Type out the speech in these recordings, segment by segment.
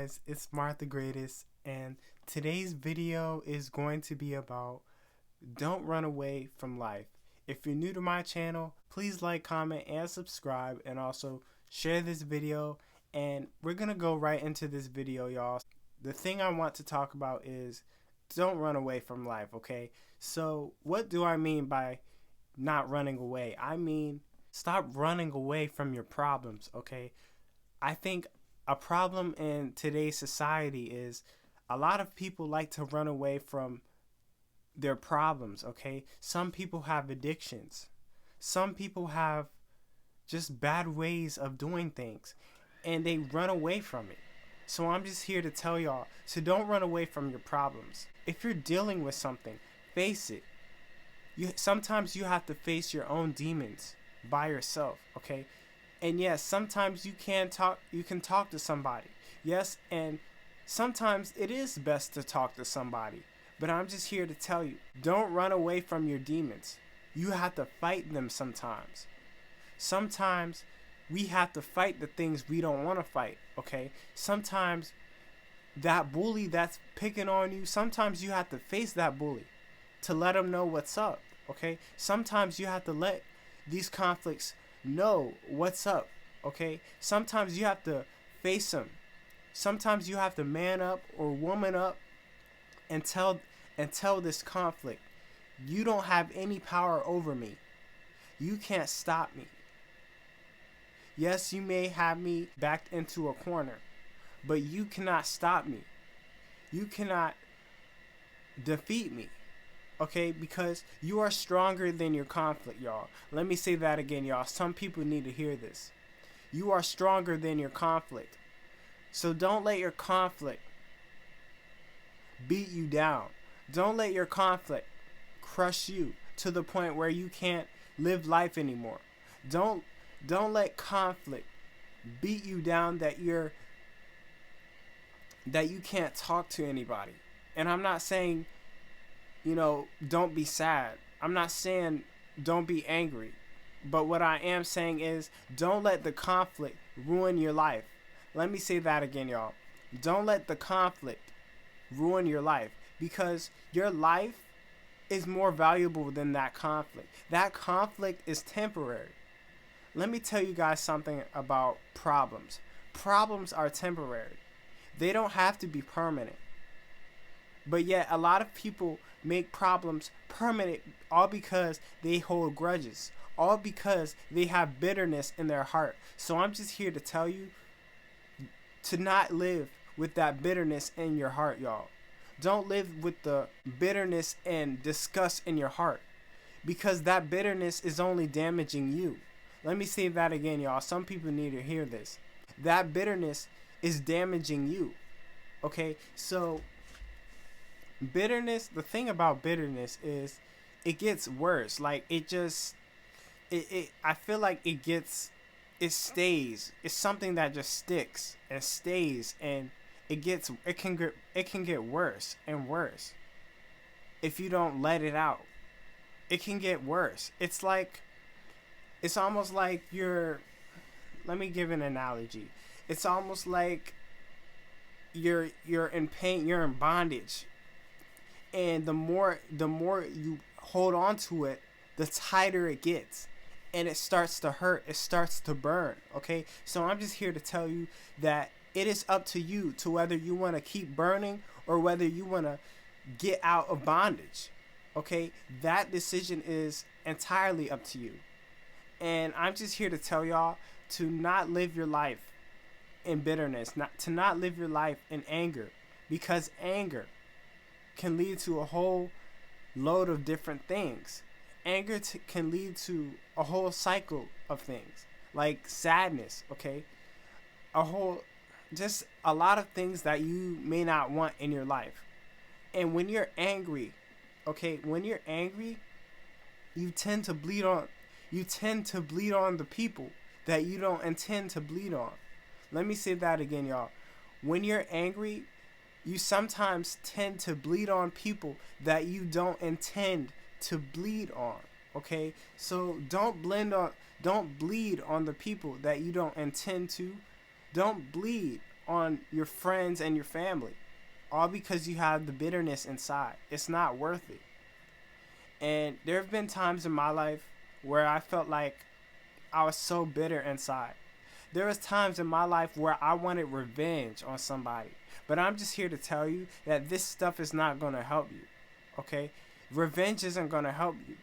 guys, it's MarcTheGreatest, and today's video is going to be about don't run away from life. If you're new to my channel, please like, comment, and subscribe, and also share this video. And we're gonna go right into this video, y'all. The thing I want to talk about is don't run away from life, okay? So what do I mean by not running away? I mean stop running away from your problems, okay? I think a problem in today's society is a lot of people like to run away from their problems, okay? Some people have addictions. Some people have just bad ways of doing things, and they run away from it. So I'm just here to tell y'all, so don't run away from your problems. If you're dealing with something, face it. Sometimes you have to face your own demons by yourself, okay? And yes, sometimes you can talk to somebody. Yes, and sometimes it is best to talk to somebody. But I'm just here to tell you, don't run away from your demons. You have to fight them sometimes. Sometimes we have to fight the things we don't want to fight, okay? Sometimes that bully that's picking on you, sometimes you have to face that bully to let them know what's up, okay? Sometimes you have to let these conflicts know what's up, okay? Sometimes you have to face them. Sometimes you have to man up or woman up and tell this conflict, you don't have any power over me. You can't stop me. Yes, you may have me backed into a corner, but you cannot stop me. You cannot defeat me. Okay, because you are stronger than your conflict, y'all. Let me say that again, y'all. Some people need to hear this. You are stronger than your conflict. So don't let your conflict beat you down. Don't let your conflict crush you to the point where you can't live life anymore. Don't let conflict beat you down that you can't talk to anybody. And I'm not saying, don't be sad. I'm not saying don't be angry. But what I am saying is don't let the conflict ruin your life. Let me say that again, y'all. Don't let the conflict ruin your life, because your life is more valuable than that conflict. That conflict is temporary. Let me tell you guys something about problems. Problems are temporary. They don't have to be permanent. But yet a lot of people make problems permanent, all because they hold grudges, all because they have bitterness in their heart. So I'm just here to tell you to not live with that bitterness in your heart, y'all. Don't live with the bitterness and disgust in your heart, because that bitterness is only damaging you. Let me say that again, y'all. Some people need to hear this. That bitterness is damaging you. Okay, so bitterness, the thing about bitterness is it gets worse. Like I feel like it stays. It's something that just sticks and stays, and it can get worse and worse if you don't let it out. It can get worse. It's almost like let me give an analogy. It's almost like you're in pain, you're in bondage. And the more you hold on to it, the tighter it gets, and it starts to hurt, it starts to burn, okay? So I'm just here to tell you that it is up to you to whether you want to keep burning or whether you want to get out of bondage, okay? That decision is entirely up to you. And I'm just here to tell y'all to not live your life in bitterness, to not live your life in anger, because anger can lead to a whole load of different things. Anger can lead to a whole cycle of things, like sadness, okay? Just a lot of things that you may not want in your life. And when you're angry, okay, you tend to bleed on the people that you don't intend to bleed on. Let me say that again, y'all. When you're angry, you sometimes tend to bleed on people that you don't intend to bleed on, okay? So don't bleed on the people that you don't intend to. Don't bleed on your friends and your family, all because you have the bitterness inside. It's not worth it. And there have been times in my life where I felt like I was so bitter inside. There was times in my life where I wanted revenge on somebody. But I'm just here to tell you that this stuff is not going to help you. Okay? Revenge isn't going to help you.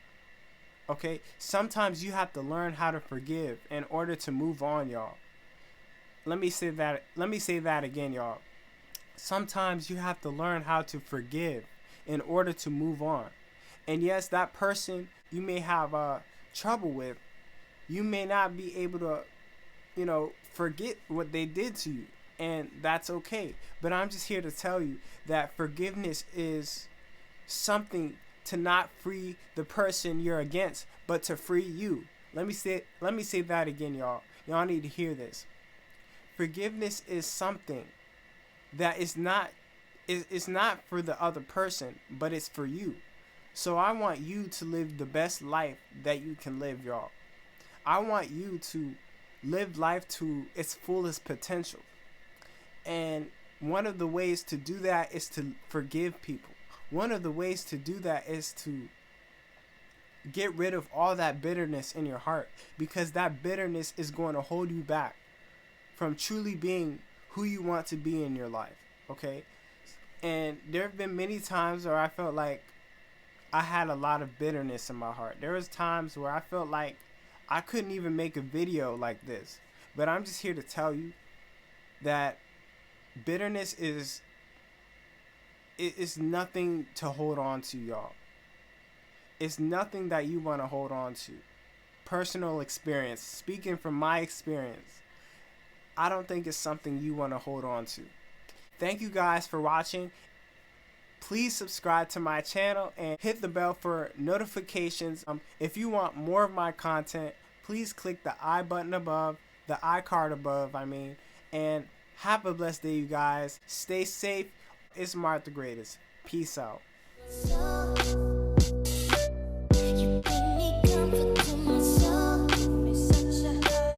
Okay? Sometimes you have to learn how to forgive in order to move on, y'all. Let me say that again, y'all. Sometimes you have to learn how to forgive in order to move on. And yes, that person you may have trouble with, you may not be able to, forget what they did to you. And that's okay. But I'm just here to tell you that forgiveness is something to not free the person you're against, but to free you. Let me say that again, y'all. Y'all need to hear this. Forgiveness is something that is not for the other person, but it's for you. So I want you to live the best life that you can live, y'all. I want you to live life to its fullest potential. And one of the ways to do that is to forgive people. One of the ways to do that is to get rid of all that bitterness in your heart, because that bitterness is going to hold you back from truly being who you want to be in your life, okay? And there have been many times where I felt like I had a lot of bitterness in my heart. There was times where I felt like I couldn't even make a video like this. But I'm just here to tell you that bitterness is nothing to hold on to, y'all. It's nothing that you want to hold on to. Personal experience, speaking from my experience, I don't think it's something you want to hold on to. Thank you guys for watching. Please subscribe to my channel and hit the bell for notifications. If you want more of my content, please click the I button above, the I card above, and have a blessed day, you guys. Stay safe. It's Mark the Greatest. Peace out.